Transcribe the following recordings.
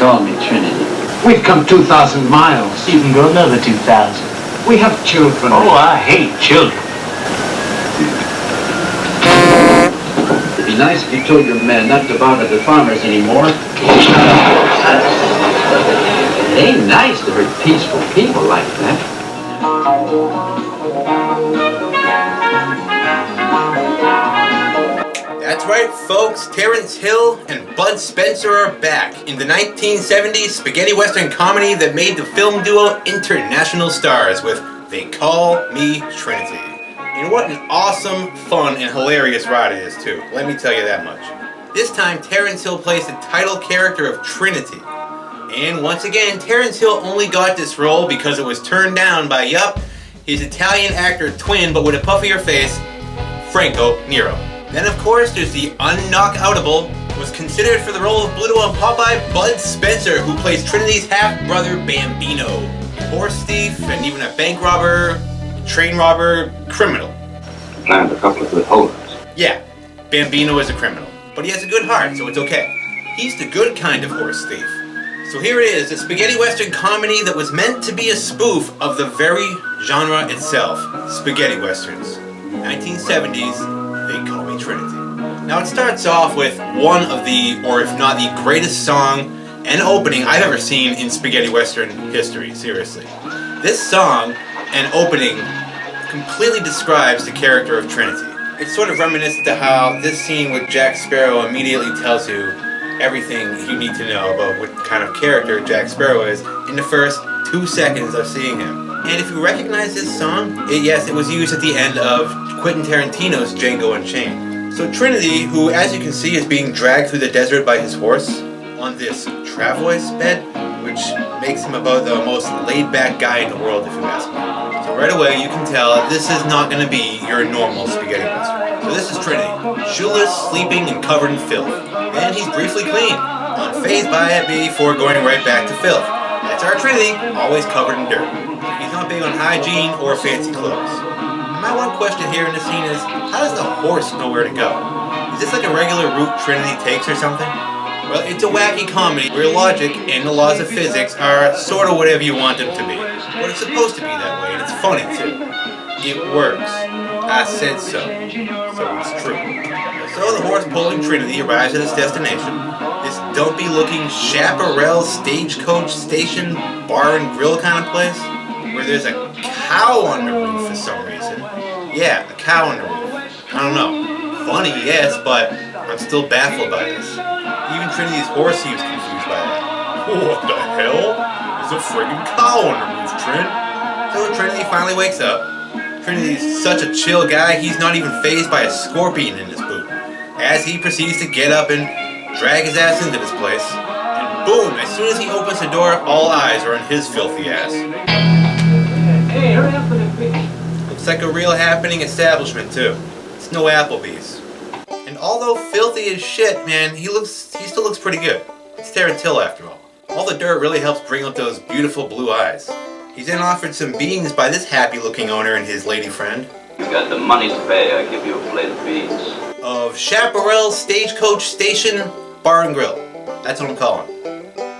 Call me Trinity. We've come 2,000 miles. You can go another 2,000. We have children. Oh, I hate children. It'd be nice if you told your men not to bother the farmers anymore. It ain't nice to hurt peaceful people like that. That's right, folks. Terence Hill and Bud Spencer are back in the 1970s spaghetti western comedy that made the film duo international stars with They Call Me Trinity. And what an awesome, fun, and hilarious ride it is, too. Let me tell you that much. This time, Terence Hill plays the title character of Trinity. And once again, Terence Hill only got this role because it was turned down by, his Italian actor twin, but with a puffier face, Franco Nero. Then, of course, there's the unknockoutable, was considered for the role of Bluto on Popeye, Bud Spencer, who plays Trinity's half-brother Bambino. A horse thief, and even a bank robber, train robber, criminal. Planned a couple of good holders. Yeah, Bambino is a criminal, but he has a good heart, so it's okay. He's the good kind of horse thief. So here it is, a spaghetti western comedy that was meant to be a spoof of the very genre itself, spaghetti westerns. 1970s, They Call Me Trinity. Now it starts off with one of the, or if not the greatest song and opening I've ever seen in spaghetti western history, seriously. This song and opening completely describes the character of Trinity. It's sort of reminiscent to how this scene with Jack Sparrow immediately tells you everything you need to know about what kind of character Jack Sparrow is in the first 2 seconds of seeing him. And if you recognize this song, yes, it was used at the end of Quentin Tarantino's Django Unchained. So Trinity, who as you can see is being dragged through the desert by his horse on this travois bed, which makes him about the most laid-back guy in the world if you ask me. So right away you can tell this is not going to be your normal spaghetti western. So this is Trinity, shoeless, sleeping, and covered in filth. Then he's briefly clean, unfazed by it before going right back to filth. That's our Trinity, always covered in dirt. He's not big on hygiene or fancy clothes. And my one question here in the scene is, how does the horse know where to go? Is this like a regular route Trinity takes or something? Well, it's a wacky comedy where logic and the laws of physics are sort of whatever you want them to be. But it's supposed to be that way, and it's funny too. It works. I said so. So it's true. So the horse pulling Trinity arrives at its destination, this dumpy-looking chaparral stagecoach station bar and grill kind of place, where there's a cow on the roof for some reason. Yeah, a cow on the roof. I don't know. Funny, yes, but I'm still baffled by this. Even Trinity's horse seems confused by that. What the hell? There's a friggin' cow on the roof, Trin. So when Trinity finally wakes up, Trinity's such a chill guy, he's not even fazed by a scorpion in his boot. As he proceeds to get up and drag his ass into this place, and boom, as soon as he opens the door, all eyes are on his filthy ass. Hey, hurry up with it, quick. Looks like a real happening establishment too. It's no Applebee's. And although filthy as shit, man, he still looks pretty good. It's Terence Hill after all. All the dirt really helps bring out those beautiful blue eyes. He's then offered some beans by this happy-looking owner and his lady friend. You got the money to pay, I give you a plate of beans. Of Chaparral Stagecoach Station Bar and Grill. That's what I'm calling.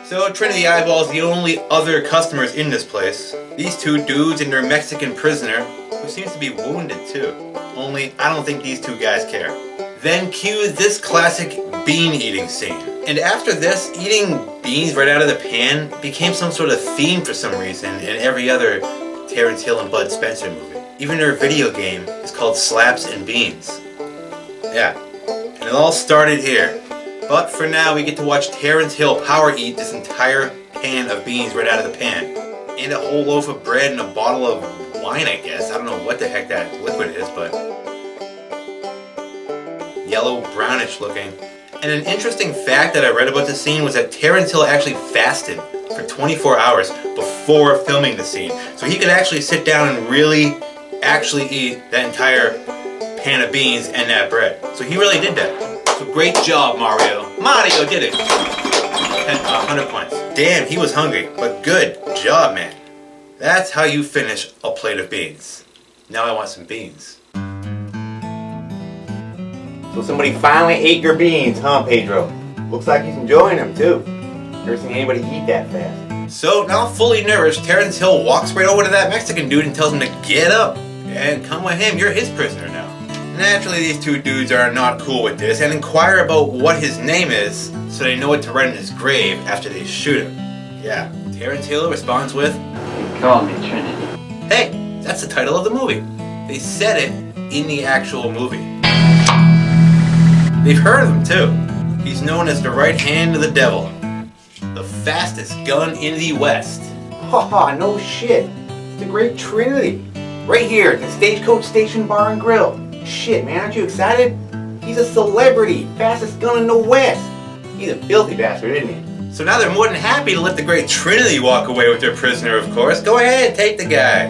So Trinity eyeballs the only other customers in this place. These two dudes and their Mexican prisoner, who seems to be wounded too. Only I don't think these two guys care. Then cue this classic bean eating scene. And after this, eating beans right out of the pan became some sort of theme for some reason in every other Terence Hill and Bud Spencer movie. Even their video game is called Slaps and Beans. Yeah, and it all started here. But for now, we get to watch Terence Hill power eat this entire pan of beans right out of the pan. And a whole loaf of bread and a bottle of wine, I guess. I don't know what the heck that liquid is, but yellow, brownish looking. And an interesting fact that I read about the scene was that Terence Hill actually fasted for 24 hours before filming the scene. So he could actually sit down and really actually eat that entire pan of beans and that bread. So he really did that. So great job, Mario. Mario did it. 100 points. Damn, he was hungry, but good job, man. That's how you finish a plate of beans. Now I want some beans. So somebody finally ate your beans, huh, Pedro? Looks like he's enjoying them, too. Never seen anybody eat that fast. So now fully nourished, Terence Hill walks right over to that Mexican dude and tells him to get up and come with him. You're his prisoner now. Naturally, these two dudes are not cool with this and inquire about what his name is so they know what to write in his grave after they shoot him. Yeah, Terence Hill responds with, Call me Trinity. hey, that's the title of the movie. They said it in the actual movie. They've heard of him too. He's known as the right hand of the devil. The fastest gun in the West. Haha, no shit. It's the Great Trinity. Right here at the Stagecoach Station Bar and Grill. Shit, man, aren't you excited? He's a celebrity. Fastest gun in the West. He's a filthy bastard, isn't he? So now they're more than happy to let the Great Trinity walk away with their prisoner, of course. Go ahead, take the guy.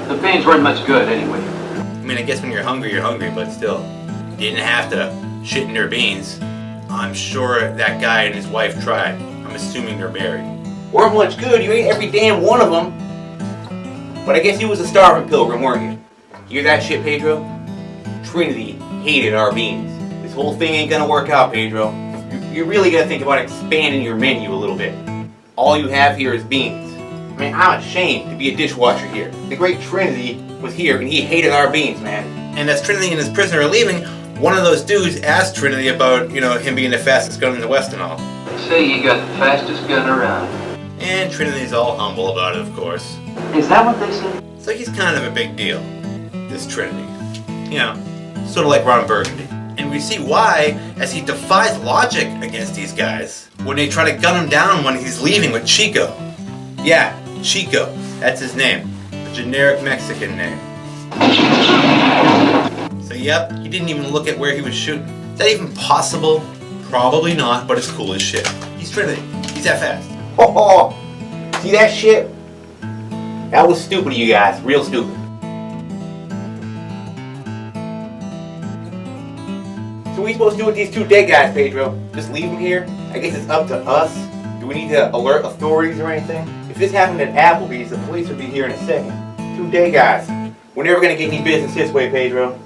The pains weren't much good anyway. I mean, I guess when you're hungry, but still. You didn't have to shit in their beans. I'm sure that guy and his wife tried. I'm assuming they're married. Weren't much good. You ate every damn one of them. But I guess you was a starving pilgrim, weren't you? You hear that shit, Pedro? Trinity hated our beans. This whole thing ain't gonna work out, Pedro. You really gotta think about expanding your menu a little bit. All you have here is beans. I mean, I'm ashamed to be a dishwasher here. The Great Trinity was here and he hated our beans, man. And as Trinity and his prisoner are leaving, one of those dudes asked Trinity about, him being the fastest gun in the West and all. They say you got the fastest gun around. And Trinity's all humble about it, of course. Is that what they say? So he's kind of a big deal, this Trinity. Sort of like Ron Burgundy. And we see why as he defies logic against these guys when they try to gun him down when he's leaving with Chico. Yeah, Chico, that's his name. A generic Mexican name. So yep, he didn't even look at where he was shooting. Is that even possible? Probably not, but it's cool as shit. He's Trinity. He's that fast. Oh, see that shit? That was stupid of you guys. Real stupid. So what are we supposed to do with these two dead guys, Pedro? Just leave them here? I guess it's up to us. Do we need to alert authorities or anything? If this happened at Applebee's, the police would be here in a second. Two dead guys. We're never gonna get any business this way, Pedro.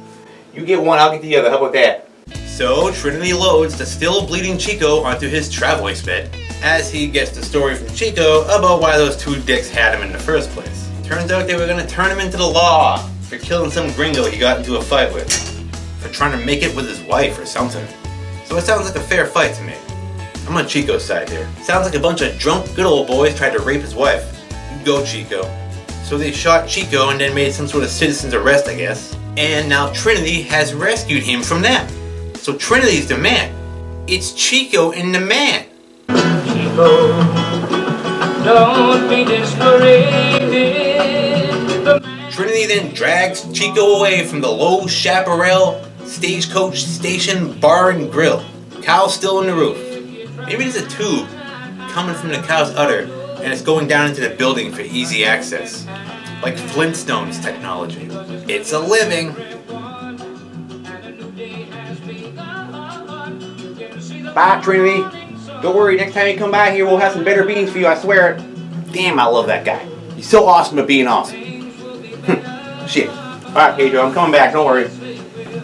You get one, I'll get the other. How about that? So Trinity loads the still bleeding Chico onto his traveling bed as he gets the story from Chico about why those two dicks had him in the first place. Turns out they were gonna turn him into the law for killing some gringo he got into a fight with, for trying to make it with his wife or something. So it sounds like a fair fight to me. I'm on Chico's side here. Sounds like a bunch of drunk good old boys tried to rape his wife. You go, Chico. So they shot Chico and then made some sort of citizen's arrest, I guess. And now Trinity has rescued him from them. So Trinity's the man. It's Chico and the man. Chico, don't be discouraged. Trinity then drags Chico away from the Low Chaparral Stagecoach Station Bar and Grill. Cow's still in the roof. Maybe there's a tube coming from the cow's udder and it's going down into the building for easy access. Like Flintstones technology. It's a living. Bye, Trinity. Don't worry, next time you come by here, we'll have some better beans for you, I swear it. Damn, I love that guy. He's so awesome at being awesome. Shit. Alright, Pedro, I'm coming back, don't worry.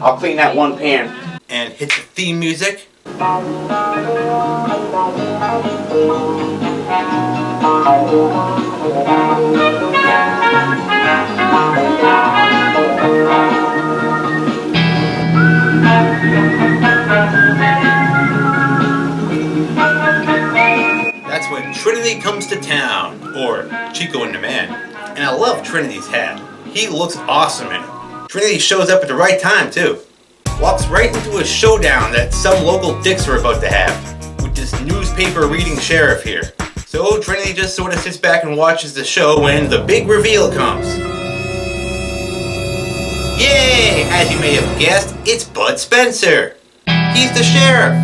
I'll clean that one pan. And hit the theme music. That's when Trinity comes to town, or Chico and the man. And I love Trinity's hat. He looks awesome in it. Trinity shows up at the right time too. Walks right into a showdown that some local dicks are about to have with this newspaper reading sheriff here. So Trinity just sort of sits back and watches the show when the big reveal comes. Yay! As you may have guessed, it's Bud Spencer. He's the sheriff.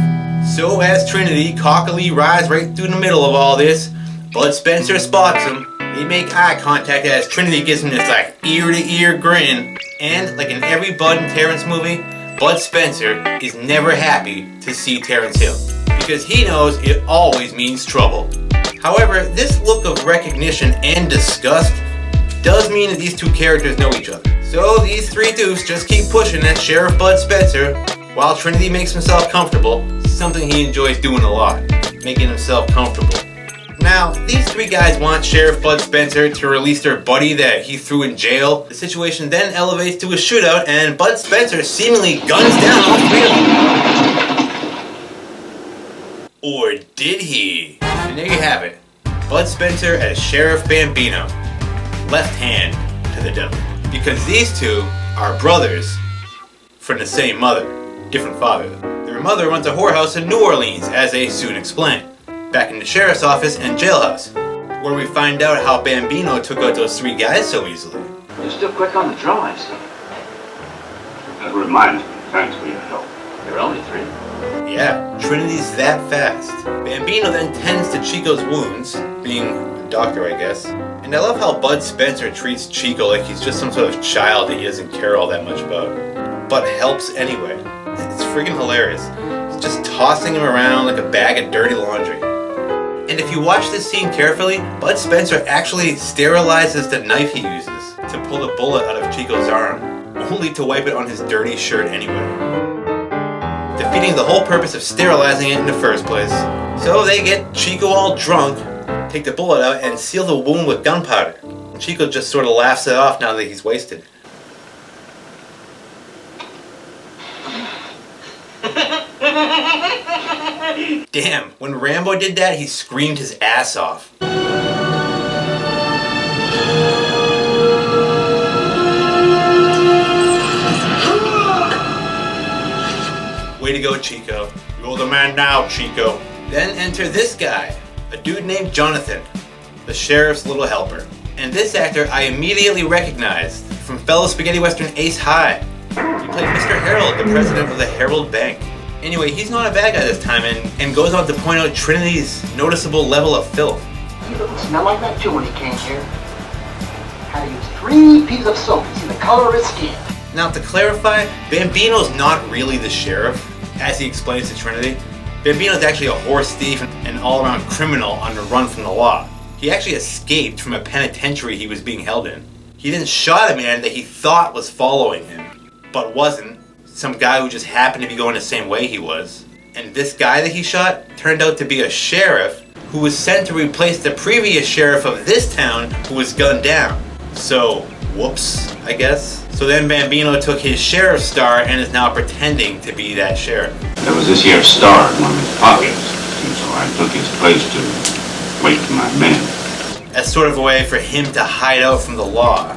So as Trinity cockily rides right through the middle of all this, Bud Spencer spots him. They make eye contact as Trinity gives him this like ear-to-ear grin. And like in every Bud and Terence movie, Bud Spencer is never happy to see Terence Hill because he knows it always means trouble. However, this look of recognition and disgust does mean that these two characters know each other. So these three doofs just keep pushing at Sheriff Bud Spencer while Trinity makes himself comfortable, something he enjoys doing a lot. making himself comfortable. Now, these three guys want Sheriff Bud Spencer to release their buddy that he threw in jail. The situation then elevates to a shootout, and Bud Spencer seemingly guns down all three of them. Or did he? And there you have it. Bud Spencer as Sheriff Bambino. Left hand to the devil. Because these two are brothers from the same mother, different father. Their mother runs a whorehouse in New Orleans, as they soon explain. Back in the sheriff's office and jailhouse, where we find out how Bambino took out those three guys so easily. You're still quick on the draw, I see. That reminds me, thanks for your help. There are only three. Yeah, Trinity's that fast. Bambino then tends to Chico's wounds, being a doctor, I guess. And I love how Bud Spencer treats Chico like he's just some sort of child that he doesn't care all that much about. But helps anyway. It's friggin' hilarious. He's just tossing him around like a bag of dirty laundry. And if you watch this scene carefully, Bud Spencer actually sterilizes the knife he uses to pull the bullet out of Chico's arm, only to wipe it on his dirty shirt anyway. Defeating the whole purpose of sterilizing it in the first place. So they get Chico all drunk, take the bullet out, and seal the wound with gunpowder. And Chico just sort of laughs it off now that he's wasted. Damn, when Rambo did that, he screamed his ass off. Way to go, Chico. You're the man now, Chico. Then enter this guy, a dude named Jonathan, the sheriff's little helper. And this actor I immediately recognized from fellow spaghetti western Ace High. He played Mr. Harold, the president of the Herald Bank. Anyway, he's not a bad guy this time and goes on to point out Trinity's noticeable level of filth. He doesn't smell like that too when he came here. Had to use 3 pieces of soap to see the color of his skin. Now to clarify, Bambino's not really the sheriff, as he explains to Trinity. Bambino's actually a horse thief and an all-around criminal on the run from the law. He actually escaped from a penitentiary he was being held in. He then shot a man that he thought was following him, but wasn't. Some guy who just happened to be going the same way he was. And this guy that he shot turned out to be a sheriff who was sent to replace the previous sheriff of this town who was gunned down. So, whoops, I guess. So then Bambino took his sheriff's star and is now pretending to be that sheriff. There was this here star in one of his pockets, and so I took his place to wait for my men. As sort of a way for him to hide out from the law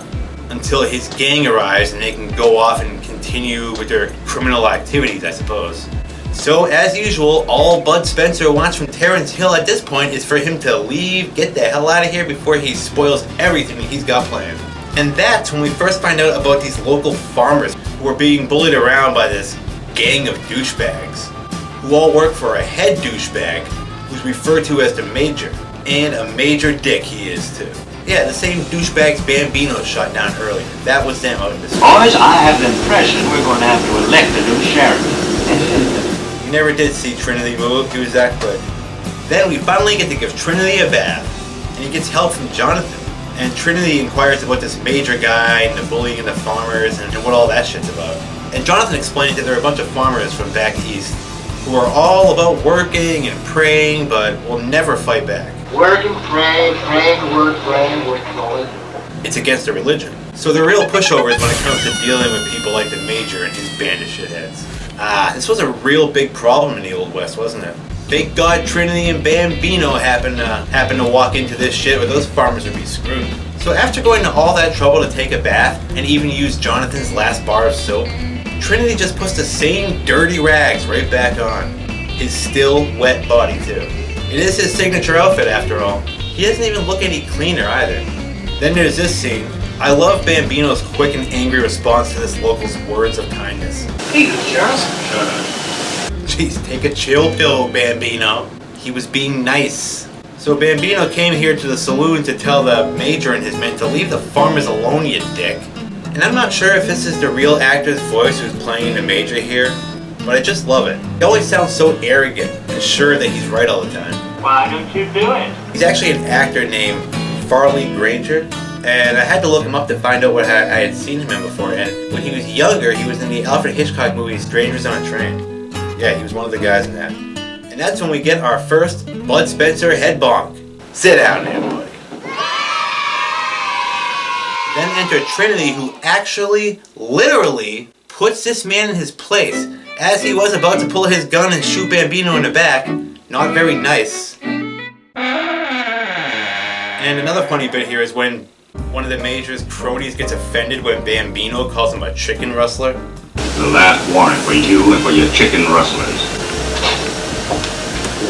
until his gang arrives and they can go off and continue with their criminal activities, I suppose. So, as usual, all Bud Spencer wants from Terence Hill at this point is for him to leave, get the hell out of here before he spoils everything he's got planned. And that's when we first find out about these local farmers who are being bullied around by this gang of douchebags, who all work for a head douchebag who's referred to as the Major. And a major dick he is too. Yeah, the same douchebags Bambino shot down earlier. That was them out in this. Boys, I have the impression we're going to have to elect a new sheriff. You never did see Trinity move, he was that quick. Then we finally get to give Trinity a bath, and he gets help from Jonathan. And Trinity inquires about this major guy and the bullying and the farmers and what all that shit's about. And Jonathan explains that there are a bunch of farmers from back east who are all about working and praying, but will never fight back. Work and pray, pray and work, Lord. It's against their religion. So they're real pushovers when it comes to dealing with people like the Major and his band of shitheads. This was a real big problem in the Old West, wasn't it? Thank God Trinity and Bambino happened to walk into this shit, or those farmers would be screwed. So after going to all that trouble to take a bath, and even use Jonathan's last bar of soap, Trinity just puts the same dirty rags right back on. His still wet body too. It is his signature outfit after all. He doesn't even look any cleaner either. Then there's this scene. I love Bambino's quick and angry response to this local's words of kindness. Jesus, Sheriff. Shut up. Jeez, take a chill pill, Bambino. He was being nice. So Bambino came here to the saloon to tell the Major and his men to leave the farmers alone, you dick. And I'm not sure if this is the real actor's voice who's playing the Major here, but I just love it. He always sounds so arrogant and sure that he's right all the time. Why don't you do it? He's actually an actor named Farley Granger, and I had to look him up to find out what I had seen him in before. And when he was younger, he was in the Alfred Hitchcock movie Strangers on a Train. Yeah, he was one of the guys in that. And that's when we get our first Bud Spencer head bonk. Sit down there, buddy. Then enter Trinity, who actually, literally, puts this man in his place as he was about to pull his gun and shoot Bambino in the back. Not very nice. And another funny bit here is when one of the Major's cronies gets offended when Bambino calls him a chicken rustler. The last warning for you and for your chicken rustlers.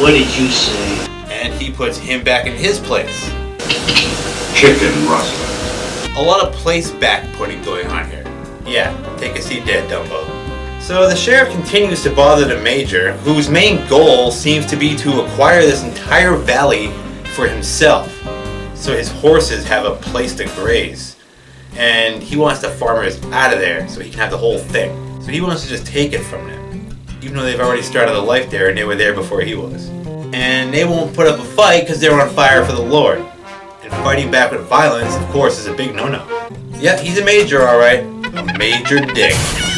What did you say? And he puts him back in his place. Chicken rustlers. A lot of place back putting going on here. Yeah, take a seat there, Dumbo. So the sheriff continues to bother the Major, whose main goal seems to be to acquire this entire valley for himself, so his horses have a place to graze. And he wants the farmers out of there so he can have the whole thing. So he wants to just take it from them, even though they've already started a life there and they were there before he was. And they won't put up a fight because they're on fire for the Lord. And fighting back with violence, of course, is a big no-no. Yep, he's a major, alright. A major dick.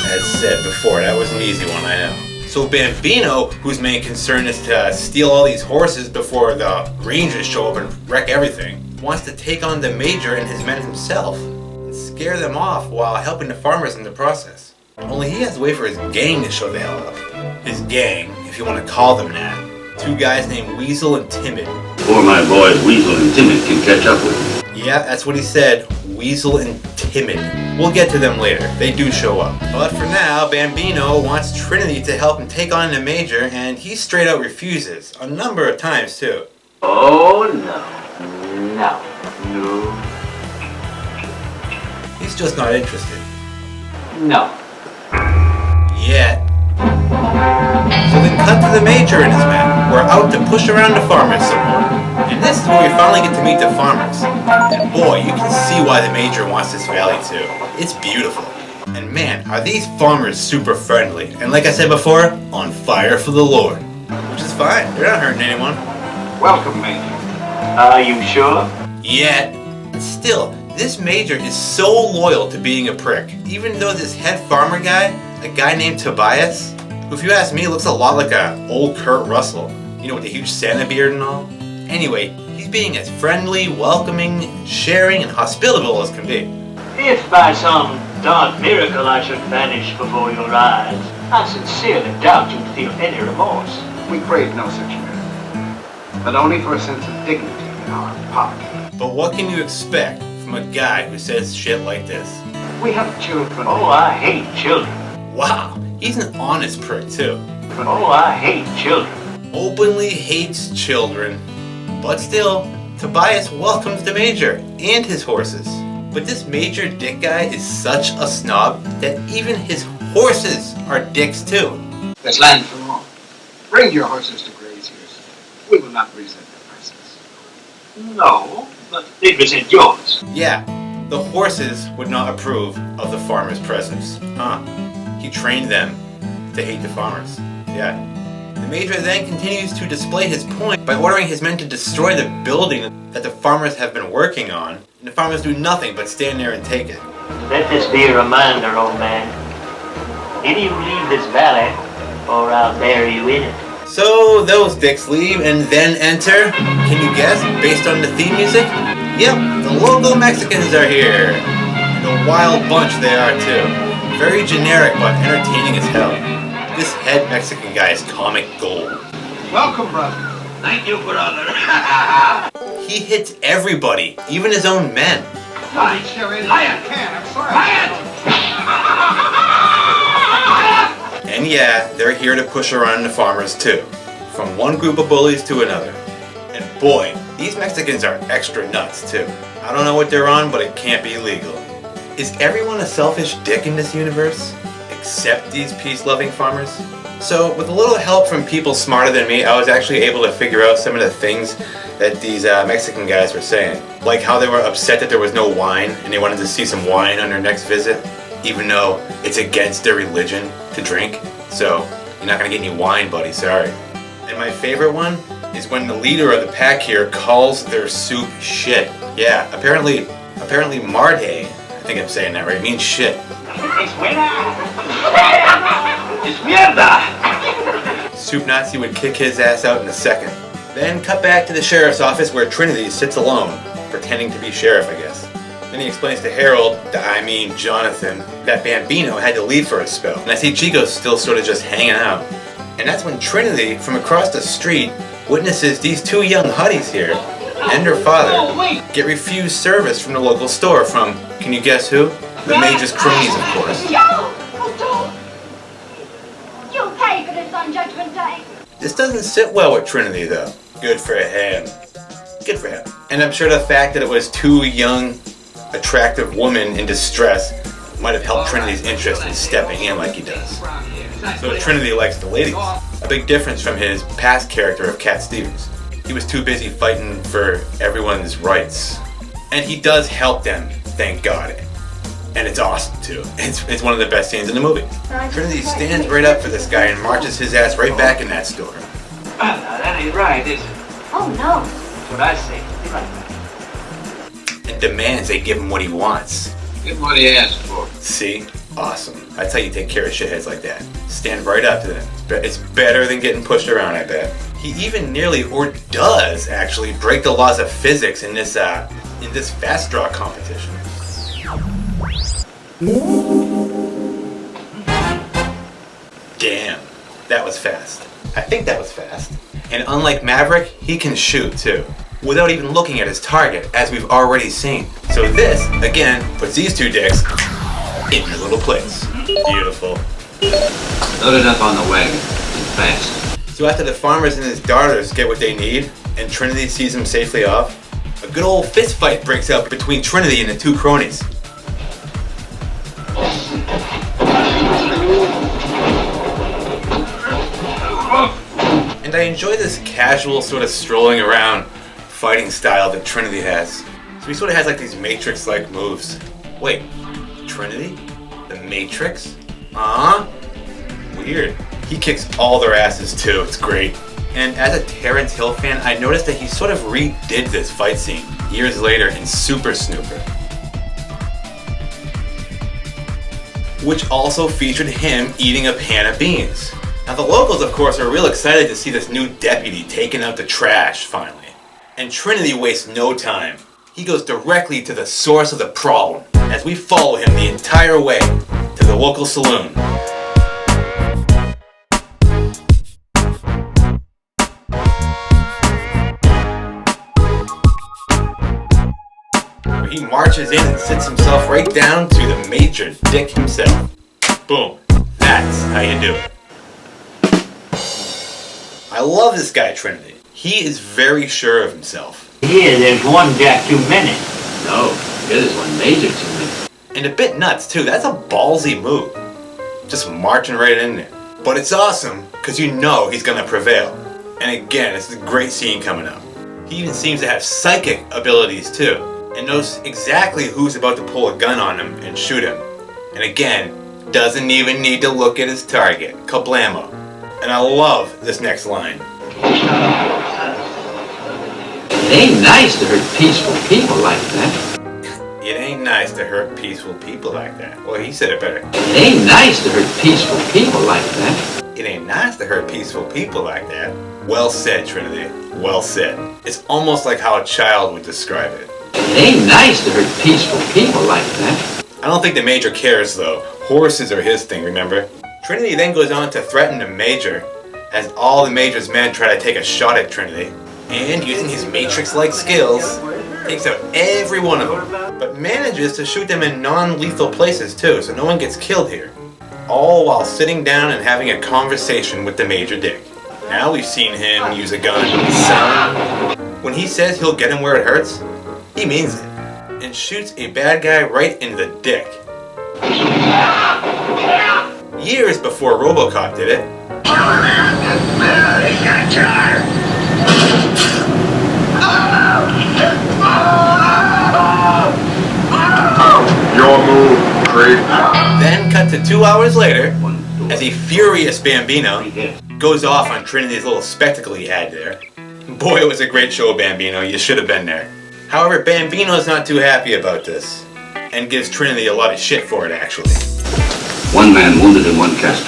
As said before, that was an easy one, I know. So Bambino, whose main concern is to steal all these horses before the Rangers show up and wreck everything, wants to take on the Major and his men himself and scare them off while helping the farmers in the process. Only he has to wait for his gang to show the hell up. His gang, if you want to call them that. Two guys named Weasel and Timid. Before my boys Weasel and Timid can catch up with you. Yeah, that's what he said. Weasel and Timid. We'll get to them later. They do show up. But for now, Bambino wants Trinity to help him take on the Major, and he straight out refuses. A number of times, too. Oh, no. No. He's just not interested. No. Yet. So then cut to the Major and his men. We're out to push around the farmers some more. And this is where we finally get to meet the farmers. And boy, you can see why the Major wants this valley too. It's beautiful. And man, are these farmers super friendly. And like I said before, on fire for the Lord. Which is fine, they're not hurting anyone. Welcome, Major. Are you sure? Yet. But still, this Major is so loyal to being a prick. Even though this head farmer guy, a guy named Tobias, who if you ask me looks a lot like a old Kurt Russell. You know, with the huge Santa beard and all. Anyway, he's being as friendly, welcoming, sharing, and hospitable as can be. If by some dark miracle I should vanish before your eyes, I sincerely doubt you'd feel any remorse. We crave no such miracle, but only for a sense of dignity in our poverty. But what can you expect from a guy who says shit like this? We have children. Oh, I hate children. Wow, he's an honest prick too. Oh, I hate children. Openly hates children. But still, Tobias welcomes the Major and his horses. But this Major dick guy is such a snob that even his horses are dicks too. There's land for all. Bring your horses to graze here. We will not resent the prices. No, but they'd resent yours. Yeah, the horses would not approve of the farmer's presence. He trained them to hate the farmers. Yeah. The Major then continues to display his point by ordering his men to destroy the building that the farmers have been working on, and the farmers do nothing but stand there and take it. Let this be a reminder, old man. Either you leave this valley, or I'll bury you in it. So those dicks leave and then enter, can you guess, based on the theme music? Yep, the local Mexicans are here. And a wild bunch they are too. Very generic but entertaining as hell. This head Mexican guy is comic gold. Welcome, brother. Thank you, brother. He hits everybody, even his own men. I'm sorry. And yeah, they're here to push around the farmers too. From one group of bullies to another. And boy, these Mexicans are extra nuts too. I don't know what they're on, but it can't be legal. Is everyone a selfish dick in this universe? Except these peace-loving farmers? So, with a little help from people smarter than me, I was actually able to figure out some of the things that these Mexican guys were saying. Like how they were upset that there was no wine, and they wanted to see some wine on their next visit, even though it's against their religion to drink. So, you're not gonna get any wine, buddy, sorry. And my favorite one is when the leader of the pack here calls their soup shit. Yeah, apparently Marde, I think I'm saying that right, means shit. Soup Nazi would kick his ass out in a second. Then cut back to the sheriff's office where Trinity sits alone, pretending to be sheriff, I guess. Then he explains to Harold, Jonathan, that Bambino had to leave for a spell. And I see Chico's still sort of just hanging out. And that's when Trinity, from across the street, witnesses these two young hotties here and her father get refused service from the local store from, can you guess who? The Major's cronies, of course. You'll pay for this on Judgment Day. This doesn't sit well with Trinity, though. Good for him. Good for him. And I'm sure the fact that it was two young, attractive women in distress might have helped Trinity's interest in stepping in like he does. So Trinity likes the ladies. A big difference from his past character of Cat Stevens. He was too busy fighting for everyone's rights. And he does help them, thank God. And it's awesome too. It's one of the best scenes in the movie. Trinity stands right up for this guy and marches his ass right back in that store. That ain't right, is it? Oh no. That's what I say. Be right back. And demands they give him what he wants. Give him what he asked for. See? Awesome. That's how you take care of shitheads like that. Stand right up to them. It's better than getting pushed around, I bet. He even nearly, or does actually, break the laws of physics in this fast draw competition. Damn, that was fast. I think that was fast. And unlike Maverick, he can shoot too, without even looking at his target, as we've already seen. So this, again, puts these two dicks in their little place. Beautiful. Load it up on the wagon, and fast. So after the farmers and his daughters get what they need, and Trinity sees him safely off, a good old fist fight breaks out between Trinity and the two cronies. And I enjoy this casual sort of strolling around fighting style that Trinity has. So he sort of has like these Matrix-like moves. Wait, Trinity? The Matrix? Weird. He kicks all their asses too, it's great. And as a Terence Hill fan, I noticed that he sort of redid this fight scene years later in Super Snooper, which also featured him eating a pan of beans. Now the locals, of course, are real excited to see this new deputy taking out the trash, finally. And Trinity wastes no time. He goes directly to the source of the problem, as we follow him the entire way to the local saloon. Where he marches in and sits himself right down to the Major Dick himself. Boom. That's how you do it. I love this guy, Trinity. He is very sure of himself. Here, there's one Jack too many. No, here there's one Major too many. And a bit nuts, too. That's a ballsy move. Just marching right in there. But it's awesome, because you know he's going to prevail. And again, it's a great scene coming up. He even seems to have psychic abilities, too. And knows exactly who's about to pull a gun on him and shoot him. And again, doesn't even need to look at his target. Kablamo. And I love this next line. It ain't nice to hurt peaceful people like that. It ain't nice to hurt peaceful people like that. Well, he said it better. It ain't nice to hurt peaceful people like that. It ain't nice to hurt peaceful people like that. Well said, Trinity. Well said. It's almost like how a child would describe it. It ain't nice to hurt peaceful people like that. I don't think the Major cares, though. Horses are his thing, remember? Trinity then goes on to threaten the Major, as all the Major's men try to take a shot at Trinity. And using his Matrix-like skills, takes out every one of them, but manages to shoot them in non-lethal places too, so no one gets killed here. All while sitting down and having a conversation with the Major Dick. Now we've seen him use a gun, so when he says he'll get him where it hurts, he means it, and shoots a bad guy right in the dick. Years before RoboCop did it. Your move, creep. Then cut to 2 hours later, as a furious Bambino goes off on Trinity's little spectacle he had there. Boy, it was a great show, Bambino. You should have been there. However, Bambino's not too happy about this, and gives Trinity a lot of shit for it, actually. One man wounded and one cast.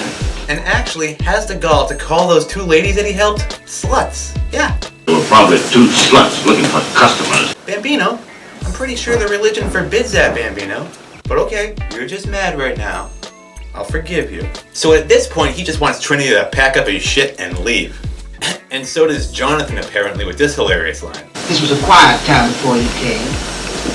And actually has the gall to call those two ladies that he helped sluts. Yeah, There were probably 2 sluts looking for customers. Bambino, I'm pretty sure the religion forbids that, Bambino. But okay, you're just mad right now. I'll forgive you. So at this point, he just wants Trinity to pack up his shit and leave. And so does Jonathan, apparently, with this hilarious line. This was a quiet time before you came.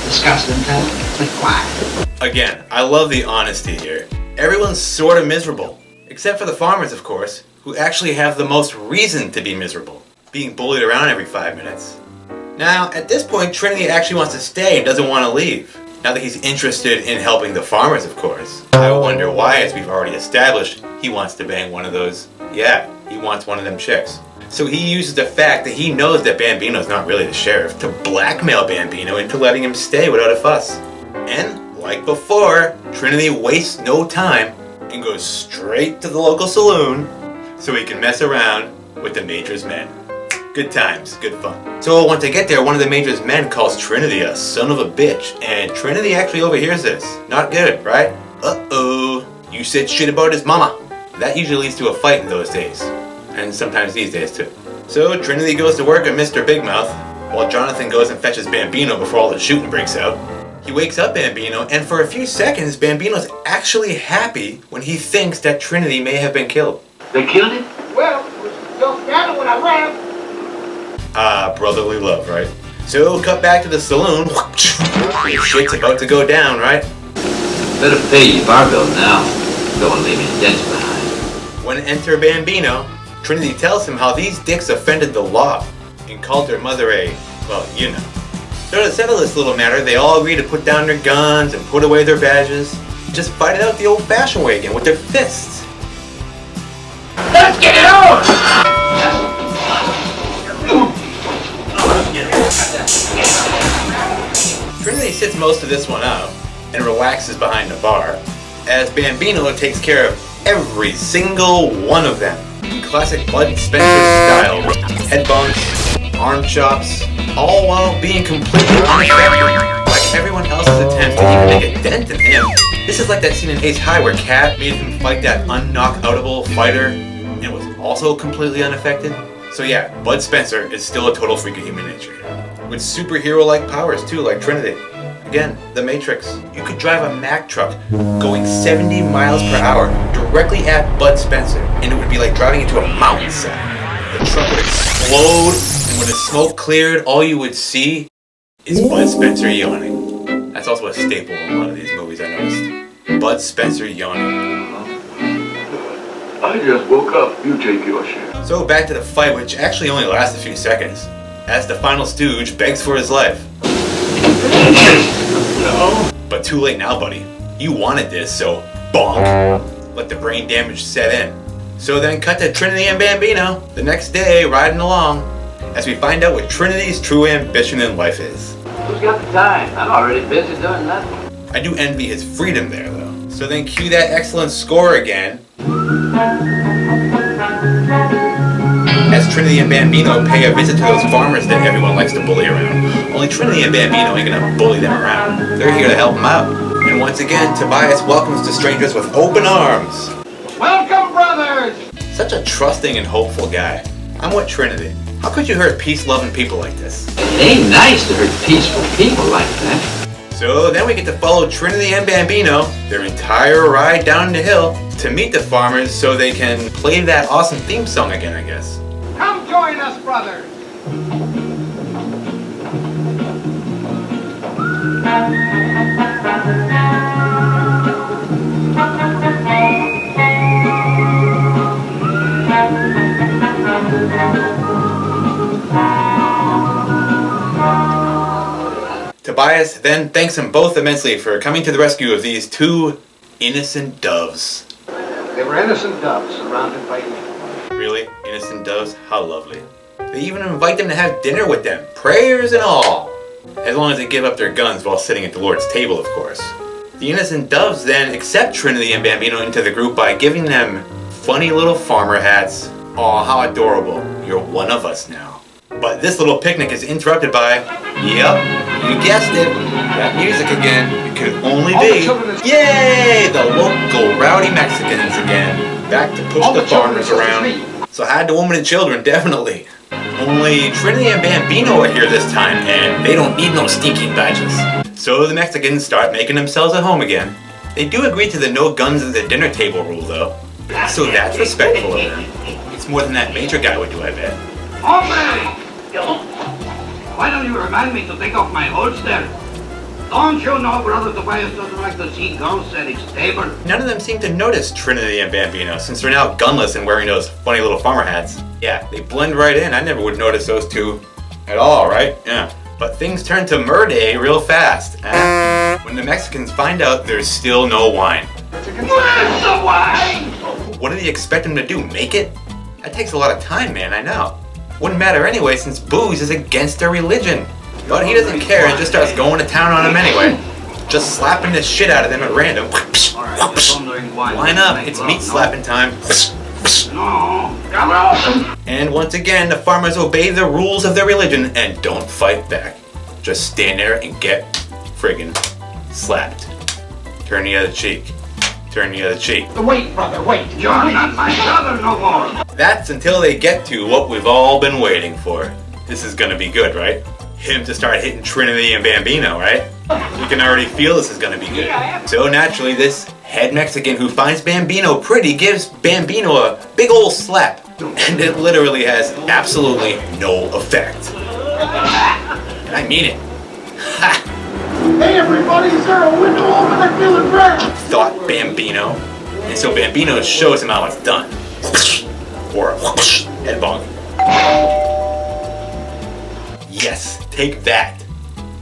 Disgusting time, but quiet. Again, I love the honesty here. Everyone's sort of miserable. Except for the farmers, of course, who actually have the most reason to be miserable. Being bullied around every 5 minutes. Now, at this point, Trinity actually wants to stay and doesn't want to leave. Now that he's interested in helping the farmers, of course. I wonder why, as we've already established, he wants to bang one of those. Yeah, he wants one of them chicks. So he uses the fact that he knows that Bambino's not really the sheriff to blackmail Bambino into letting him stay without a fuss. And, like before, Trinity wastes no time and goes straight to the local saloon so he can mess around with the Major's men. Good times, good fun. So once they get there, one of the Major's men calls Trinity a son of a bitch, and Trinity actually overhears this. Not good, right? Uh-oh, you said shit about his mama. That usually leads to a fight in those days, and sometimes these days too. So Trinity goes to work at Mr. Big Mouth, while Jonathan goes and fetches Bambino before all the shooting breaks out. He wakes up Bambino, and for a few seconds, Bambino's actually happy when he thinks that Trinity may have been killed. They killed him? Well, it was just down when I left. Ah, brotherly love, right? So, cut back to the saloon. Your shit's about to go down, right? Better pay your bar bill now. Don't want to leave any dents behind. When enter Bambino, Trinity tells him how these dicks offended the law and called their mother a, well, you know. So to settle this little matter, they all agree to put down their guns and put away their badges. Just fight it out the old-fashioned way again with their fists. Let's get it on! Trinity sits most of this one out and relaxes behind the bar, as Bambino takes care of every single one of them. Classic Bud Spencer style, head bumps, arm chops, all while being completely unaffected, like everyone else's attempts to even make a dent in him. This is like that scene in Ace High where Cat made him fight that unknockoutable fighter and was also completely unaffected. So yeah, Bud Spencer is still a total freak of human nature. With superhero-like powers too, like Trinity. Again, the Matrix. You could drive a Mack truck going 70 miles per hour directly at Bud Spencer, and it would be like driving into a mountainside. The truck would explode, and when the smoke cleared, all you would see is Bud Spencer yawning. That's also a staple in a lot of these movies, I noticed. Bud Spencer yawning. I just woke up. You take your share. So back to the fight, which actually only lasts a few seconds, as the final stooge begs for his life. No. But too late now, buddy. You wanted this, so bonk. Let the brain damage set in. So then cut to Trinity and Bambino, the next day, riding along, as we find out what Trinity's true ambition in life is. Who's got the time? I'm already busy doing nothing. I do envy his freedom there, though. So then cue that excellent score again, as Trinity and Bambino pay a visit to those farmers that everyone likes to bully around. Only Trinity and Bambino ain't gonna bully them around. They're here to help them out. And once again, Tobias welcomes the strangers with open arms. Welcome, brothers! Such a trusting and hopeful guy. I'm with Trinity. How could you hurt peace-loving people like this? It ain't nice to hurt peaceful people like that. So then we get to follow Trinity and Bambino, their entire ride down the hill, to meet the farmers so they can play that awesome theme song again, I guess. Come join us, brothers! Tobias then thanks them both immensely for coming to the rescue of these two innocent doves. They were innocent doves surrounded by evil. Really? Innocent doves? How lovely. They even invite them to have dinner with them, prayers and all. As long as they give up their guns while sitting at the Lord's table, of course. The innocent doves then accept Trinity and Bambino into the group by giving them funny little farmer hats. Aw, how adorable. You're one of us now. But this little picnic is interrupted by, yep, you guessed it, that music again. It could only be, yay, the local rowdy Mexicans again. Back to push the farmers around. So hide the women and children, definitely. Only Trinity and Bambino are here this time, and they don't need no stinking badges. So the Mexicans start making themselves at home again. They do agree to the no guns at the dinner table rule, though. So that's respectful of them. It's more than that major guy would do, I bet. Hombre! Why don't you remind me to take off my holster? Don't you know Brother Tobias doesn't like to see guns at his table? None of them seem to notice Trinity and Bambino, since they're now gunless and wearing those funny little farmer hats. Yeah, they blend right in. I never would notice those two at all, right? Yeah. But things turn to murder real fast. When the Mexicans find out there's still no wine. Where's the wine? What do they expect them to do, make it? That takes a lot of time, man, I know. Wouldn't matter anyway, since booze is against their religion. But he doesn't care and just starts going to town on them anyway. Just slapping the shit out of them at random. Line up, it's meat slapping time. No, come on. And once again, the farmers obey the rules of their religion and don't fight back. Just stand there and get friggin' slapped. Turn the other cheek. Turn the other cheek. Wait, brother, wait. You're not my brother no more. That's until they get to what we've all been waiting for. This is gonna be good, right? Him to start hitting Trinity and Bambino, right? We can already feel this is gonna be good. So naturally, this head Mexican who finds Bambino pretty gives Bambino a big old slap. And it literally has absolutely no effect. And I mean it. Ha! Hey, everybody, is there a window over there feeling red? Thought Bambino. And so Bambino shows him how it's done. Or a head bonk. Yes, take that.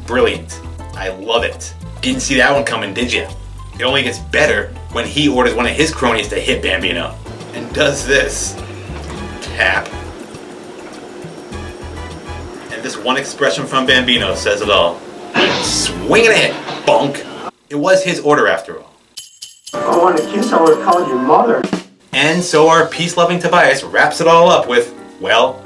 Brilliant. I love it. Didn't see that one coming, did you? It only gets better when he orders one of his cronies to hit Bambino. And does this. Tap. And this one expression from Bambino says it all. Swing and a hit. Bonk. It was his order after all. I want to kiss, I would have called you mother. And so our peace-loving Tobias wraps it all up with, well,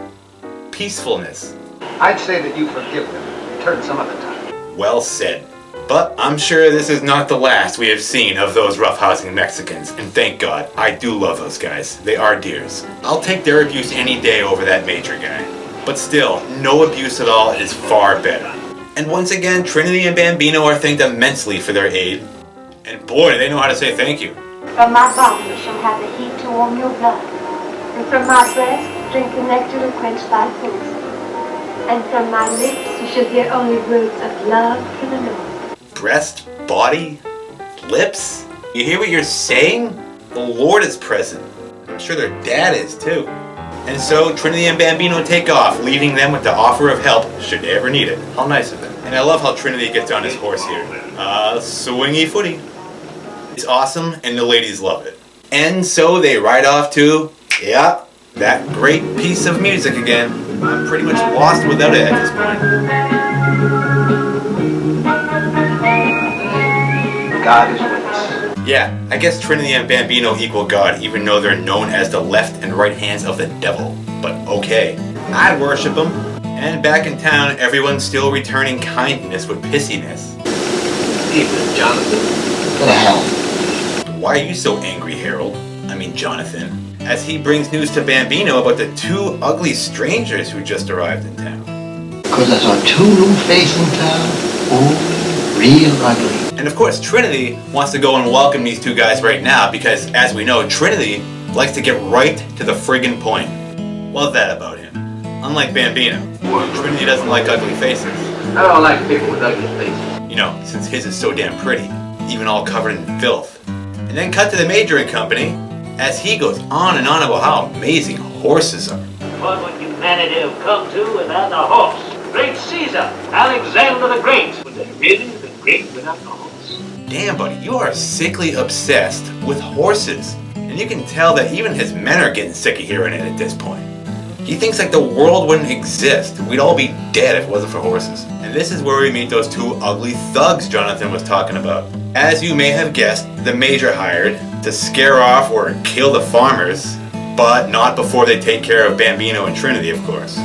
peacefulness. I'd say that you forgive them. Turn some other time. Well said. But I'm sure this is not the last we have seen of those roughhousing Mexicans, and thank God, I do love those guys. They are dears. I'll take their abuse any day over that major guy. But still, no abuse at all is far better. And once again, Trinity and Bambino are thanked immensely for their aid. And boy, they know how to say thank you. From my body you shall have the heat to warm your blood, and from my breast drink the nectar to quench thy thirst. And from my lips you shall hear only words of love from the north. Breast, body, lips? You hear what you're saying? The Lord is present. I'm sure their dad is too. And so Trinity and Bambino take off, leaving them with the offer of help should they ever need it. How nice of them. And I love how Trinity gets on his horse here. Swingy footy. It's awesome and the ladies love it. And so they ride off to, yeah, that great piece of music again. I'm pretty much lost without it at this point. God is with us. Yeah, I guess Trinity and Bambino equal God, even though they're known as the left and right hands of the devil. But okay, I'd worship them. And back in town, everyone's still returning kindness with pissiness. Evening, Jonathan. Go to hell. Why are you so angry, Harold? I mean, Jonathan. As he brings news to Bambino about the two ugly strangers who just arrived in town. Because I saw two new faces in town. Oh, real ugly. And of course, Trinity wants to go and welcome these two guys right now because, as we know, Trinity likes to get right to the friggin' point. Love that about him. Unlike Bambino, Trinity doesn't like ugly faces. I don't like people with ugly faces. You know, since his is so damn pretty, even all covered in filth. And then cut to the Major and company, as he goes on and on about how amazing horses are. What would humanity have come to without the horse? Great Caesar, Alexander the Great. Was it really the great without the horse? Damn, buddy, you are sickly obsessed with horses. And you can tell that even his men are getting sick of hearing it at this point. He thinks like the world wouldn't exist. We'd all be dead if it wasn't for horses. And this is where we meet those two ugly thugs Jonathan was talking about. As you may have guessed, the Major hired to scare off or kill the farmers, but not before they take care of Bambino and Trinity, of course.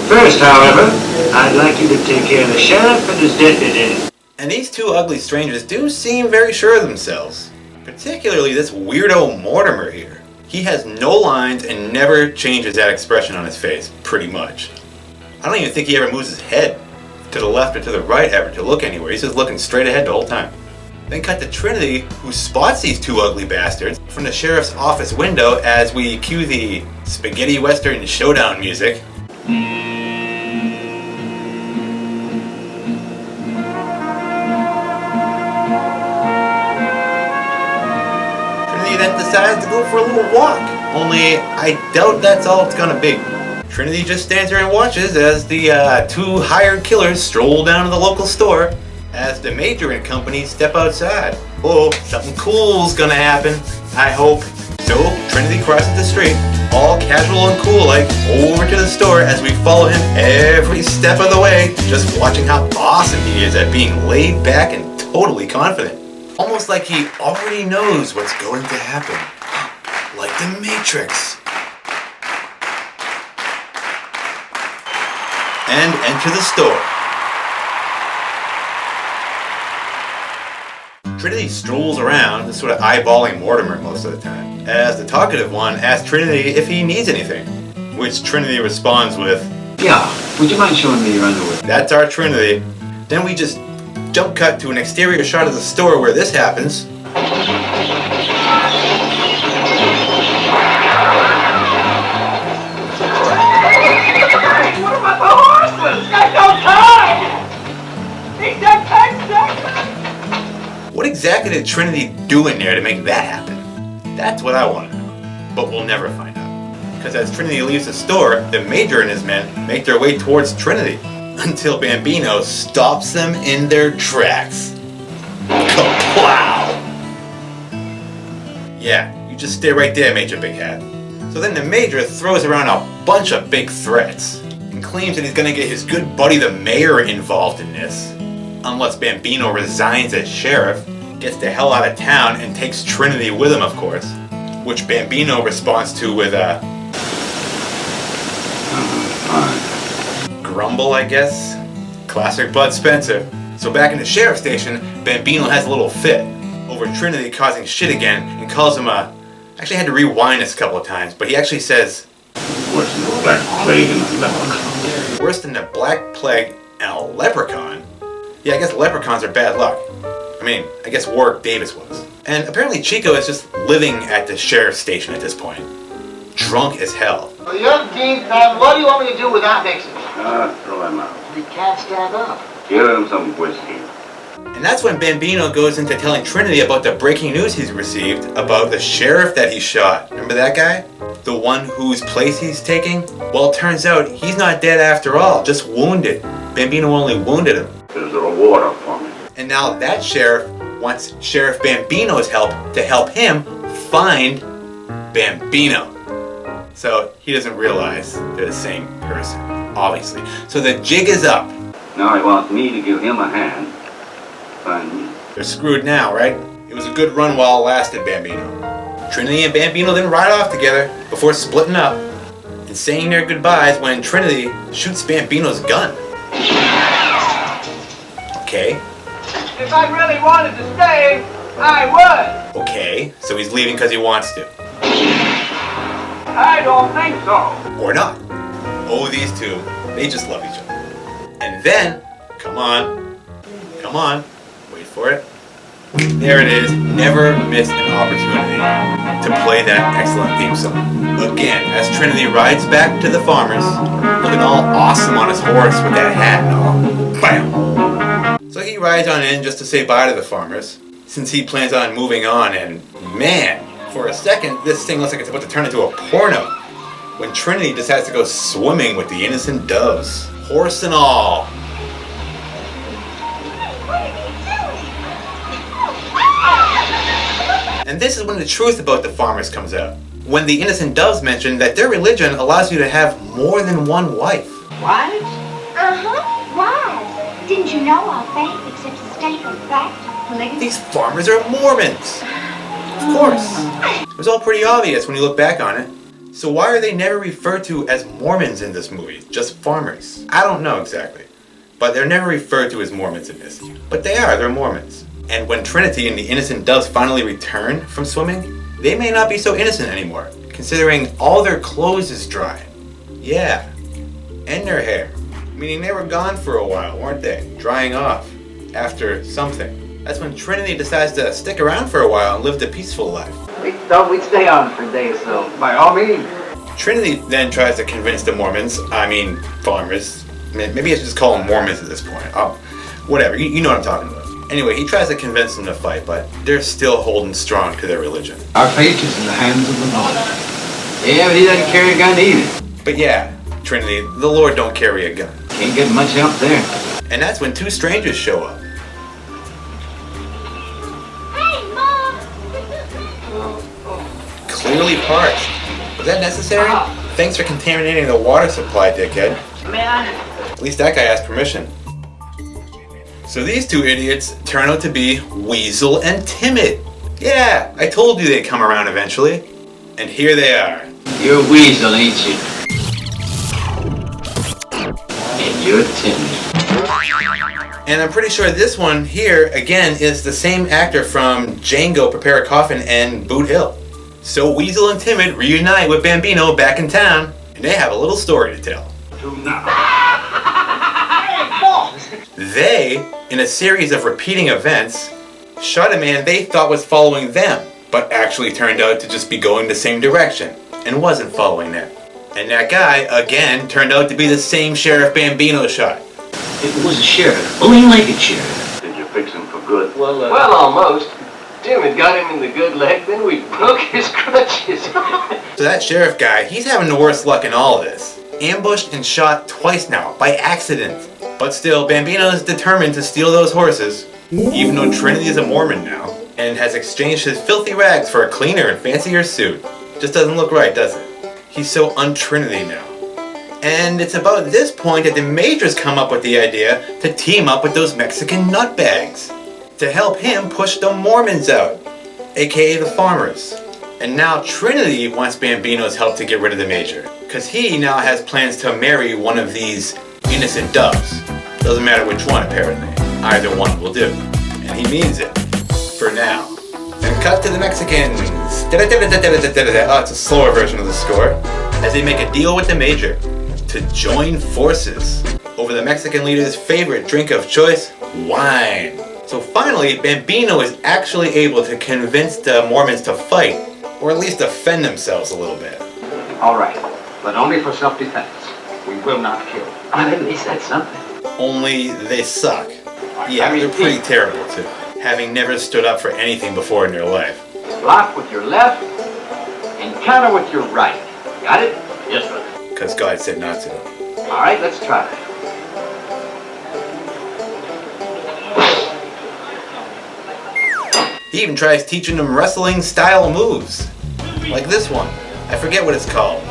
First, however, I'd like you to take care of the sheriff and his deputy. And these two ugly strangers do seem very sure of themselves. Particularly this weirdo Mortimer here. He has no lines and never changes that expression on his face, pretty much. I don't even think he ever moves his head to the left or to the right ever to look anywhere. He's just looking straight ahead the whole time. Then cut to Trinity, who spots these two ugly bastards from the sheriff's office window as we cue the spaghetti western showdown music. Trinity then decides to go for a little walk, only I doubt that's all it's gonna be. Trinity just stands there and watches as the two hired killers stroll down to the local store as the Major and company step outside. Oh, something cool's gonna happen, I hope. So, Trinity crosses the street, all casual and cool like, over to the store as we follow him every step of the way, just watching how awesome he is at being laid back and totally confident. Almost like he already knows what's going to happen. Like the Matrix. And enter the store. Trinity strolls around, just sort of eyeballing Mortimer most of the time, as the talkative one asks Trinity if he needs anything, which Trinity responds with, Yeah, would you mind showing me your underwear? That's our Trinity. Then we just jump cut to an exterior shot of the store where this happens. What about the horses? Got no time! He's that What exactly did Trinity do in there to make that happen? That's what I want to know. But we'll never find out. Because as Trinity leaves the store, the Major and his men make their way towards Trinity. Until Bambino stops them in their tracks. Kaplow! Yeah, you just stay right there, Major Big Hat. So then the Major throws around a bunch of big threats and claims that he's gonna get his good buddy the Mayor involved in this. Unless Bambino resigns as sheriff, gets the hell out of town, and takes Trinity with him, of course. Which Bambino responds to with a grumble, I guess. Classic Bud Spencer. So back in the sheriff's station, Bambino has a little fit over Trinity causing shit again and calls him a... Actually, I had to rewind this a couple of times, but he actually says... Worse than the Black Plague and a leprechaun. Worse than the Black Plague and a leprechaun? Yeah, I guess leprechauns are bad luck. I mean, I guess Warwick Davis was. And apparently Chico is just living at the sheriff's station at this point. Drunk as hell. Well, the 17th time, what do you want me to do without mixing? Throw him out. He can't stand up. Give him some whiskey. And that's when Bambino goes into telling Trinity about the breaking news he's received about the sheriff that he shot. Remember that guy? The one whose place he's taking? Well, it turns out he's not dead after all, just wounded. Bambino only wounded him. There's a reward up for me. And now that sheriff wants Sheriff Bambino's help to help him find Bambino. So he doesn't realize they're the same person, obviously. So the jig is up. Now he wants me to give him a hand. Find me. They're screwed now, right? It was a good run while it lasted, Bambino. Trinity and Bambino then ride off together before splitting up and saying their goodbyes when Trinity shoots Bambino's gun. Okay. If I really wanted to stay, I would. Okay, so he's leaving because he wants to. I don't think so. Or not. Oh, these two, they just love each other. And then, come on, wait for it. There it is, never miss an opportunity to play that excellent theme song. Again, as Trinity rides back to the farmers, looking all awesome on his horse with that hat and all. Bam! So he rides on in just to say bye to the farmers, since he plans on moving on, and man, for a second, this thing looks like it's about to turn into a porno. When Trinity decides to go swimming with the innocent doves. Horse and all. And this is when the truth about the farmers comes out. When the innocent doves mention that their religion allows you to have more than one wife. Wives? Uh-huh, wives. Didn't you know our faith accepts the statement of fact? Polygamy? These farmers are Mormons. Of course. It was all pretty obvious when you look back on it. So why are they never referred to as Mormons in this movie? Just farmers? I don't know exactly. But they're never referred to as Mormons in this. But they are, they're Mormons. And when Trinity and the innocent doves finally return from swimming, they may not be so innocent anymore, considering all their clothes is dry. Yeah, and their hair. meaning they were gone for a while, weren't they? Drying off after something. That's when Trinity decides to stick around for a while and live the peaceful life. We thought we'd stay on for a day or so. By all means. Trinity then tries to convince the Mormons, farmers, maybe I should just call them Mormons at this point. Whatever, you know what I'm talking about. Anyway, he tries to convince them to fight, but they're still holding strong to their religion. Our fate is in the hands of the Lord. Yeah, but he doesn't carry a gun either. But yeah, Trinity, the Lord don't carry a gun. Can't get much help there. And that's when two strangers show up. Hey, Mom! Clearly parched. Was that necessary? Thanks for contaminating the water supply, dickhead. Man. At least that guy asked permission. So these two idiots turn out to be Weasel and Timid. Yeah, I told you they'd come around eventually. And here they are. You're Weasel, ain't you? And you're Timid. And I'm pretty sure this one here, again, is the same actor from Django, Prepare a Coffin, and Boot Hill. So Weasel and Timid reunite with Bambino back in town, and they have a little story to tell. They, in a series of repeating events, shot a man they thought was following them, but actually turned out to just be going the same direction, and wasn't following them. And that guy, again, turned out to be the same Sheriff Bambino shot. It was a sheriff. Only like a sheriff. Did you fix him for good? Well, almost. Tim had got him in the good leg, then we broke his crutches. So that sheriff guy, he's having the worst luck in all of this. Ambushed and shot twice now, by accident. But still, Bambino is determined to steal those horses, even though Trinity is a Mormon now, and has exchanged his filthy rags for a cleaner and fancier suit. Just doesn't look right, does it? He's so un-Trinity now. And it's about this point that the Majors come up with the idea to team up with those Mexican nutbags to help him push the Mormons out, aka the farmers. And now Trinity wants Bambino's help to get rid of the Major, because he now has plans to marry one of these innocent doves. Doesn't matter which one, apparently. Either one will do. And he means it. For now. And cut to the Mexicans. Oh, it's a slower version of the score. As they make a deal with the Major to join forces over the Mexican leader's favorite drink of choice, wine. So finally, Bambino is actually able to convince the Mormons to fight, or at least defend themselves a little bit. All right, but only for self-defense. We will not kill. At least that's something. Only they suck. Yeah, they're pretty terrible too, having never stood up for anything before in their life. Block with your left and counter with your right. Got it? Yes, sir. Because God said not to. All right, let's try it. He even tries teaching them wrestling style moves. Like this one. I forget what it's called.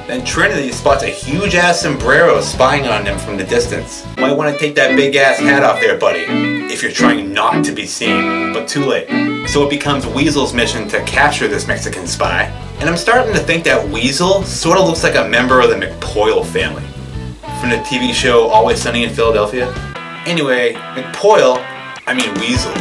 Then Trinity spots a huge ass sombrero spying on them from the distance. Might want to take that big ass hat off there, buddy, if you're trying not to be seen, but too late. So it becomes Weasel's mission to capture this Mexican spy. And I'm starting to think that Weasel sort of looks like a member of the McPoyle family from the TV show Always Sunny in Philadelphia. Anyway, Weasel,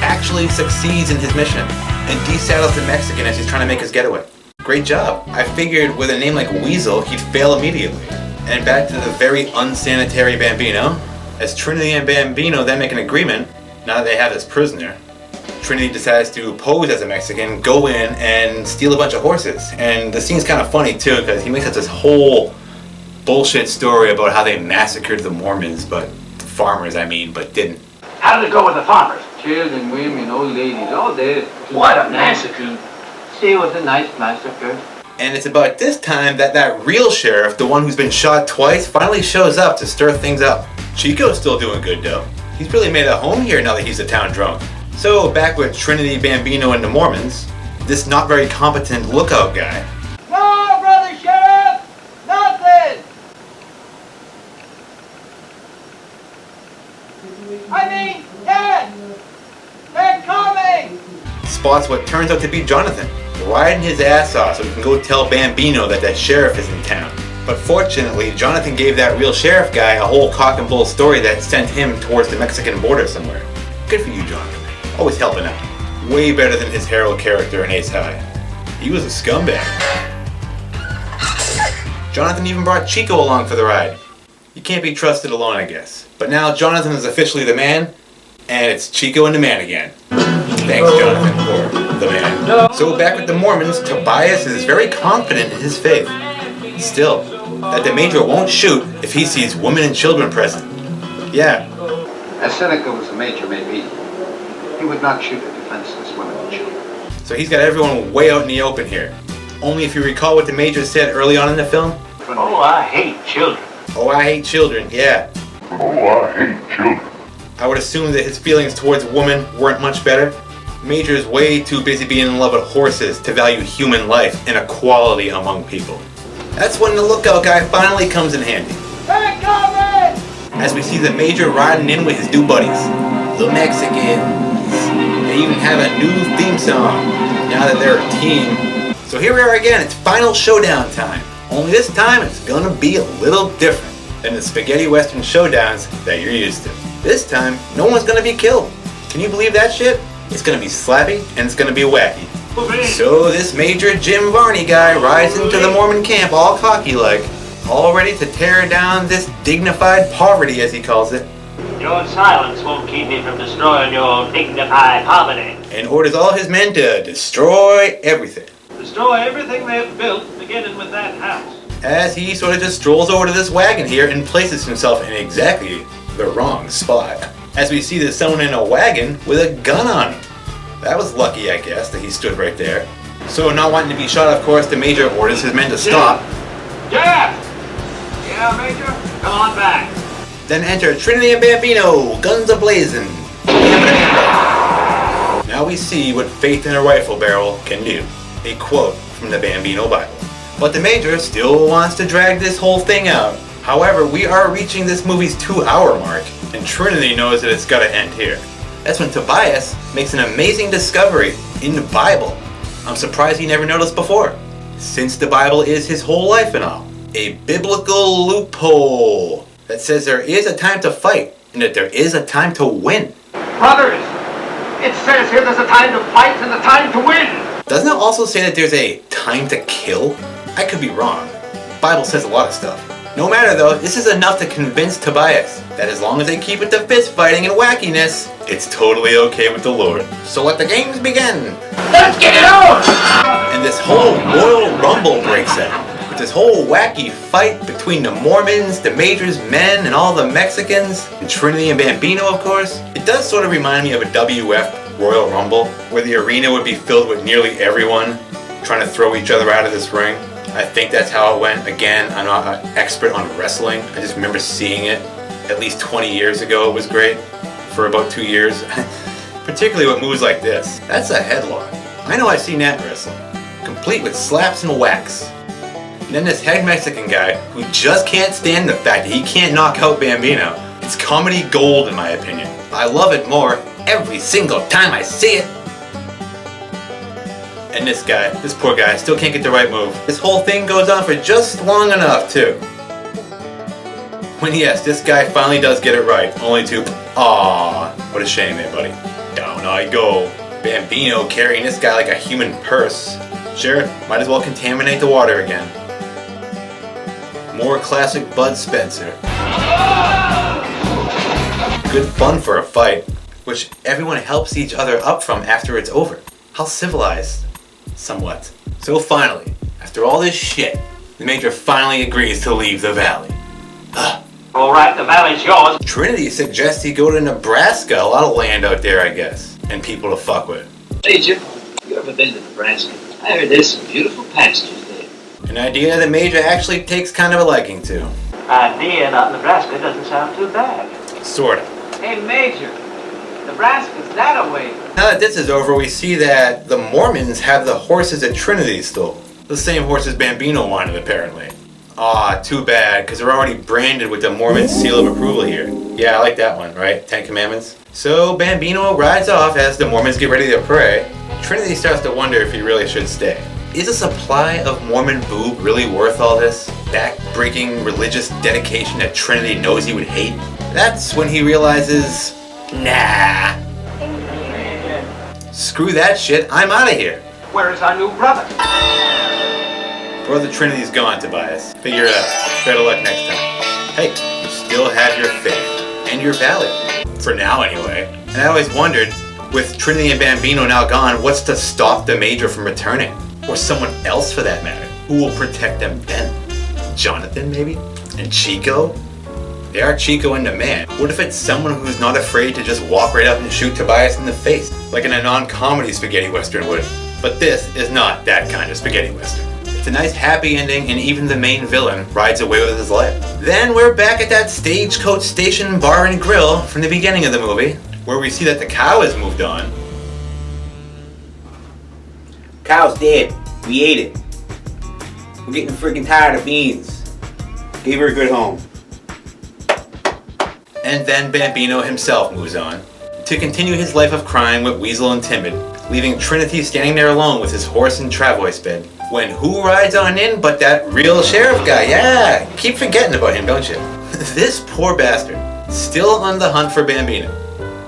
actually succeeds in his mission and desaddles the Mexican as he's trying to make his getaway. Great job. I figured with a name like Weasel, he'd fail immediately. And back to the very unsanitary Bambino, as Trinity and Bambino then make an agreement, now that they have this prisoner. Trinity decides to pose as a Mexican, go in and steal a bunch of horses. And the scene's kind of funny too, because he makes up this whole bullshit story about how they massacred the Mormons, but farmers, but didn't. How did it go with the farmers? Children, women, old ladies, all dead. What a massacre. See, it was a nice massacre. And it's about this time that that real sheriff, the one who's been shot twice, finally shows up to stir things up. Chico's still doing good though. He's really made a home here now that he's a town drunk. So back with Trinity, Bambino, and the Mormons, this not very competent lookout guy. No, brother sheriff! Nothing! Yes! They're coming! Spots what turns out to be Jonathan, riding his ass off so he can go tell Bambino that that sheriff is in town. But fortunately, Jonathan gave that real sheriff guy a whole cock and bull story that sent him towards the Mexican border somewhere. Good for you, Jonathan. Always helping out. Way better than his Harold character in Ace High. He was a scumbag. Jonathan even brought Chico along for the ride. You can't be trusted alone, I guess. But now Jonathan is officially the man, and it's Chico and the man again. Thanks, Jonathan, or the man. So back with the Mormons, Tobias is very confident in his faith. Still, that the Major won't shoot if he sees women and children present. Yeah. As cynical as the Major may be, he would not shoot at defenseless women and children. So he's got everyone way out in the open here. Only if you recall what the Major said early on in the film. Oh, I hate children. Oh, I hate children, yeah. Oh, I hate children. I would assume that his feelings towards women weren't much better. Major is way too busy being in love with horses to value human life and equality among people. That's when the lookout guy finally comes in handy. Hey, comrade! As we see the Major riding in with his new buddies, the Mexicans. They even have a new theme song now that they're a team. So here we are again, it's final showdown time. Only this time it's gonna be a little different than the spaghetti western showdowns that you're used to. This time, no one's gonna be killed. Can you believe that shit? It's gonna be slappy and it's gonna be wacky. So this Major Jim Varney guy rides into the Mormon camp all cocky-like, all ready to tear down this dignified poverty, as he calls it. Your silence won't keep me from destroying your dignified poverty. And orders all his men to destroy everything. Destroy everything they've built, beginning with that house. As he sort of just strolls over to this wagon here and places himself in exactly the wrong spot. As we see there's someone in a wagon with a gun on him. That was lucky, I guess, that he stood right there. So not wanting to be shot, of course, the Major orders his men to stop. Jeff! Yeah, Major? Come on back. Then enter Trinity and Bambino, guns a-blazing. Now we see what faith in a rifle barrel can do. A quote from the Bambino Bible. But the Major still wants to drag this whole thing out. However, we are reaching this movie's 2-hour mark, and Trinity knows that it's gotta end here. That's when Tobias makes an amazing discovery in the Bible. I'm surprised he never noticed before, since the Bible is his whole life and all. A biblical loophole that says there is a time to fight and that there is a time to win. Brothers, it says here there's a time to fight and a time to win. Doesn't it also say that there's a time to kill? I could be wrong. The Bible says a lot of stuff. No matter though, this is enough to convince Tobias that as long as they keep it to fist fighting and wackiness, it's totally okay with the Lord. So let the games begin! Let's get it on! And this whole Royal Rumble breaks out. With this whole wacky fight between the Mormons, the Major's men, and all the Mexicans, and Trinity and Bambino, of course. It does sort of remind me of a WF Royal Rumble, where the arena would be filled with nearly everyone trying to throw each other out of this ring. I think that's how it went. Again, I'm not an expert on wrestling. I just remember seeing it at least 20 years ago. It was great for about 2 years. Particularly with moves like this. That's a headlock. I know I've seen that in wrestling. Complete with slaps and whacks. And then this head Mexican guy who just can't stand the fact that he can't knock out Bambino. It's comedy gold in my opinion. I love it more every single time I see it. And this guy, this poor guy, still can't get the right move. This whole thing goes on for just long enough, too. When yes, this guy finally does get it right, only to, aww, what a shame there, buddy. Down I go. Bambino carrying this guy like a human purse. Sure, might as well contaminate the water again. More classic Bud Spencer. Good fun for a fight, which everyone helps each other up from after it's over. How civilized. Somewhat. So finally, after all this shit, the Major finally agrees to leave the valley. Alright, the valley's yours. Trinity suggests he go to Nebraska, a lot of land out there I guess, and people to fuck with. Major, you ever been to Nebraska? I heard there's some beautiful pastures there. An idea the Major actually takes kind of a liking to. Idea about Nebraska doesn't sound too bad. Sorta. Hey, Major, Nebraska's that away. Now that this is over, we see that the Mormons have the horses that Trinity stole. The same horses Bambino wanted, apparently. Aw, too bad, because they're already branded with the Mormon seal of approval here. Yeah, I like that one, right? 10 Commandments. So Bambino rides off as the Mormons get ready to pray. Trinity starts to wonder if he really should stay. Is a supply of Mormon boob really worth all this? Back-breaking religious dedication that Trinity knows he would hate? That's when he realizes, nah. Screw that shit, I'm out of here. Where is our new brother? Brother Trinity's gone, Tobias. Figure it out. Better luck next time. Hey, you still have your faith. And your valid. For now, anyway. And I always wondered, with Trinity and Bambino now gone, what's to stop the Major from returning? Or someone else, for that matter. Who will protect them then? Jonathan, maybe? And Chico? They are Chico and the man. What if it's someone who's not afraid to just walk right up and shoot Tobias in the face, like in a non-comedy spaghetti western would? But this is not that kind of spaghetti western. It's a nice happy ending, and even the main villain rides away with his life. Then we're back at that Stagecoach Station bar and grill from the beginning of the movie, where we see that the cow has moved on. Cow's dead. We ate it. We're getting freaking tired of beans. Gave her a good home. And then Bambino himself moves on to continue his life of crime with Weasel and Timid, leaving Trinity standing there alone with his horse and travois bed. When who rides on in but that real sheriff guy? Yeah, keep forgetting about him, don't you? This poor bastard, still on the hunt for Bambino,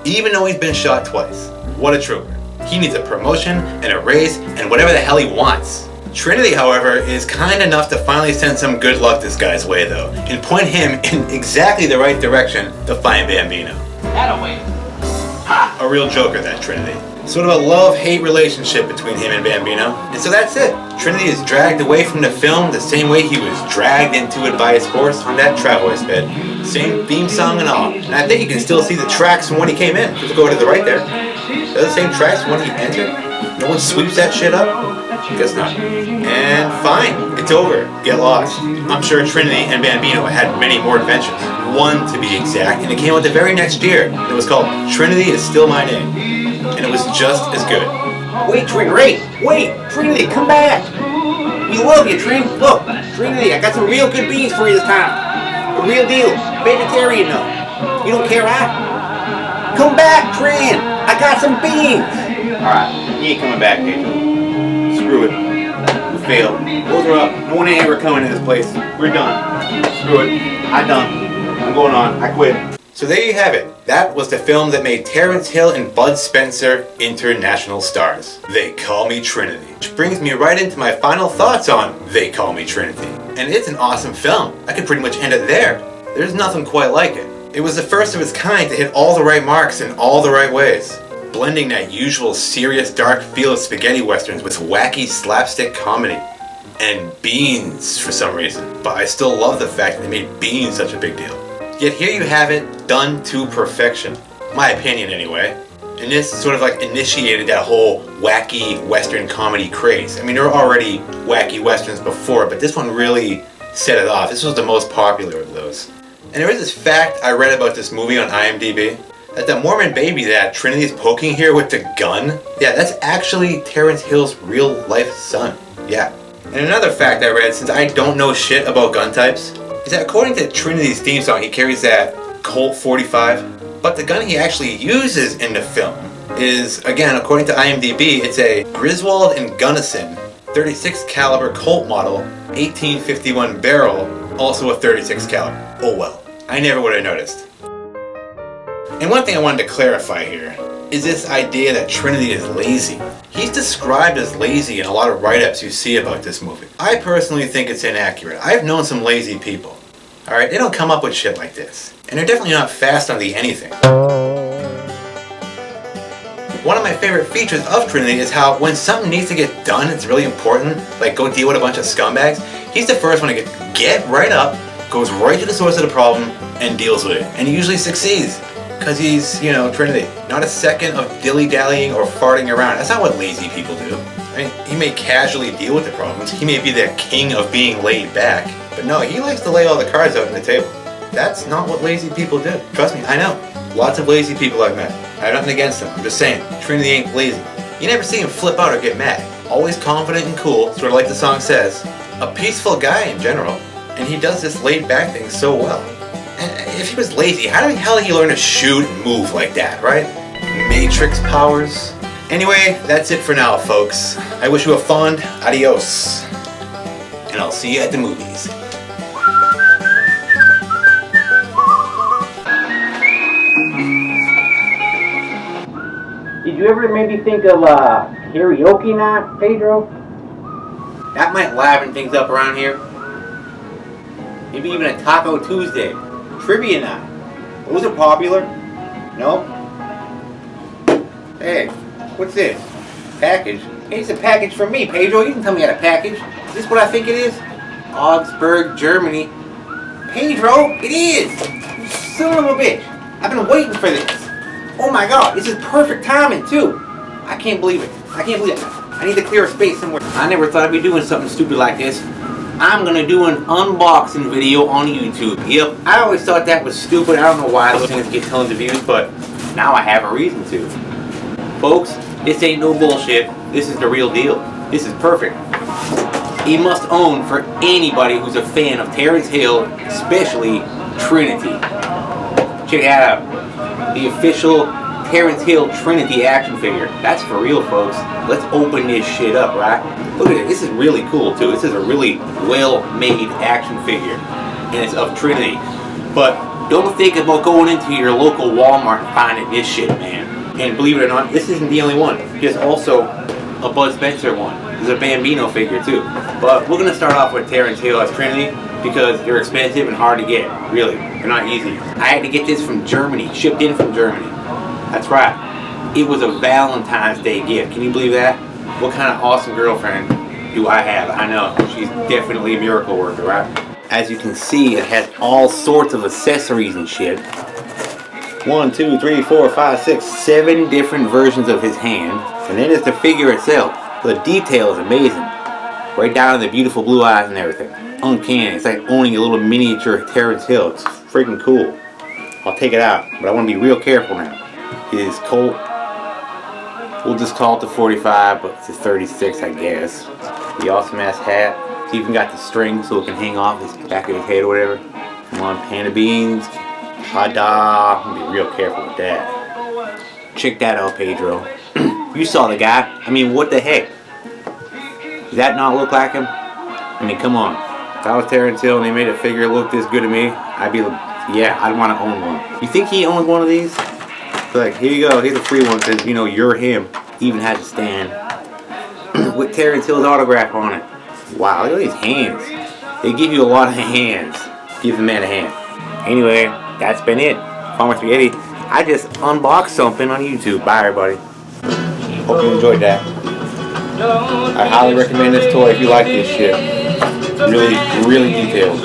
even though he's been shot twice. What a trooper. He needs a promotion and a raise and whatever the hell he wants. Trinity, however, is kind enough to finally send some good luck this guy's way, though, and point him in exactly the right direction to find Bambino. Thataway. Ha! A real joker, that Trinity. Sort of a love-hate relationship between him and Bambino. And so that's it. Trinity is dragged away from the film the same way he was dragged into it by his horse on that travois bed. Same theme song and all. And I think you can still see the tracks from when he came in. Just go to the right there. They're the same tracks from when he entered. No one sweeps that shit up? Guess not. And fine, it's over. Get lost. I'm sure Trinity and Bambino had many more adventures. One to be exact, and it came out the very next year. It was called Trinity Is Still My Name. And it was just as good. Wait, Trinity, wait! Trinity, come back! We love you, Trin. Look, Trinity, I got some real good beans for you this time. The real deal. Vegetarian though. You don't care, huh? Come back, Trin! I got some beans! Alright, you ain't coming back, Pedro. Screw it. We failed. Doors are up. No one ain't ever coming in this place. We're done. Screw it. I'm done. I'm going on. I quit. So there you have it. That was the film that made Terence Hill and Bud Spencer international stars. They Call Me Trinity. Which brings me right into my final thoughts on They Call Me Trinity. And it's an awesome film. I could pretty much end it there. There's nothing quite like it. It was the first of its kind to hit all the right marks in all the right ways. Blending that usual serious dark feel of spaghetti westerns with wacky slapstick comedy. And beans for some reason. But I still love the fact that they made beans such a big deal. Yet here you have it, done to perfection. My opinion anyway. And this sort of like initiated that whole wacky western comedy craze. I mean, there were already wacky westerns before, but this one really set it off. This was the most popular of those. And there is this fact I read about this movie on IMDb. That the Mormon baby that Trinity is poking here with the gun, yeah, that's actually Terence Hill's real life son. Yeah. And another fact I read, since I don't know shit about gun types, is that according to Trinity's theme song, he carries that Colt 45. But the gun he actually uses in the film is, again, according to IMDb, it's a Griswold and Gunnison 36 caliber Colt model, 1851 barrel, also a 36 caliber. Oh well, I never would have noticed. And one thing I wanted to clarify here is this idea that Trinity is lazy. He's described as lazy in a lot of write-ups you see about this movie. I personally think it's inaccurate. I've known some lazy people. Alright, they don't come up with shit like this. And they're definitely not fast on the anything. One of my favorite features of Trinity is how when something needs to get done, it's really important, like go deal with a bunch of scumbags, he's the first one to get right up, goes right to the source of the problem, and deals with it. And he usually succeeds. Because he's, you know, Trinity. Not a second of dilly-dallying or farting around. That's not what lazy people do. I mean, he may casually deal with the problems. He may be the king of being laid back. But no, he likes to lay all the cards out on the table. That's not what lazy people do. Trust me, I know. Lots of lazy people I've met. I have nothing against them. I'm just saying, Trinity ain't lazy. You never see him flip out or get mad. Always confident and cool, sort of like the song says. A peaceful guy in general. And he does this laid back thing so well. And if he was lazy, how the hell did he learn to shoot and move like that, right? Matrix powers. Anyway, that's it for now, folks. I wish you a fond adios. And I'll see you at the movies. Did you ever maybe think of karaoke night, Pedro? That might liven things up around here. Maybe even a Taco Tuesday. Trivia night. Those are popular. No? Hey, what's this? Package? Hey, it's a package from me, Pedro. You can tell me I got a package. Is this what I think it is? Augsburg, Germany. Pedro, it is! You son of a bitch. I've been waiting for this. Oh my god, this is perfect timing too. I can't believe it. I can't believe it. I need to clear a space somewhere. I never thought I'd be doing something stupid like this. I'm gonna do an unboxing video on YouTube. Yep, I always thought that was stupid. I don't know why those things get tons of views, but now I have a reason to. Folks, this ain't no bullshit. This is the real deal. This is perfect. A must own for anybody who's a fan of Terence Hill, especially Trinity. Check that out. The official Terence Hill Trinity action figure. That's for real, folks. Let's open this shit up, right? Look at it. This is really cool, too. This is a really well-made action figure. And it's of Trinity. But don't think about going into your local Walmart and finding this shit, man. And believe it or not, this isn't the only one. There's also a Bud Spencer one. There's a Bambino figure, too. But we're going to start off with Terence Hill as Trinity because they're expensive and hard to get. Really. They're not easy. I had to get this from Germany. Shipped in from Germany. That's right. It was a Valentine's Day gift. Can you believe that? What kind of awesome girlfriend do I have? I know. She's definitely a miracle worker, right? As you can see, it has all sorts of accessories and shit. 1, 2, 3, 4, 5, 6, 7 different versions of his hand. And then there's the figure itself. The detail is amazing. Right down to the beautiful blue eyes and everything. Uncanny. It's like owning a little miniature Terence Hill. It's freaking cool. I'll take it out, but I want to be real careful now. His Colt, we'll just call it the 45, but it's a 36, I guess. The awesome-ass hat. It's even got the string so it can hang off his back of his head or whatever. Come on, Panda Beans. Ta-da! I'm gonna be real careful with that. Check that out, Pedro. You saw the guy. I mean, what the heck? Does that not look like him? I mean, come on. If I was Terence Hill and they made a figure look this good to me, I'd be, yeah, I'd want to own one. You think he owns one of these? Like, here you go, here's a free one, because, you know, you're him. He even has a stand with Terence Hill's autograph on it. Wow, look at these hands. They give you a lot of hands. Give the man a hand. Anyway, that's been it. Farmer Spaghetti. I just unboxed something on YouTube. Bye, everybody. Hope you enjoyed that. I highly recommend this toy if you like this shit. Really, really detailed.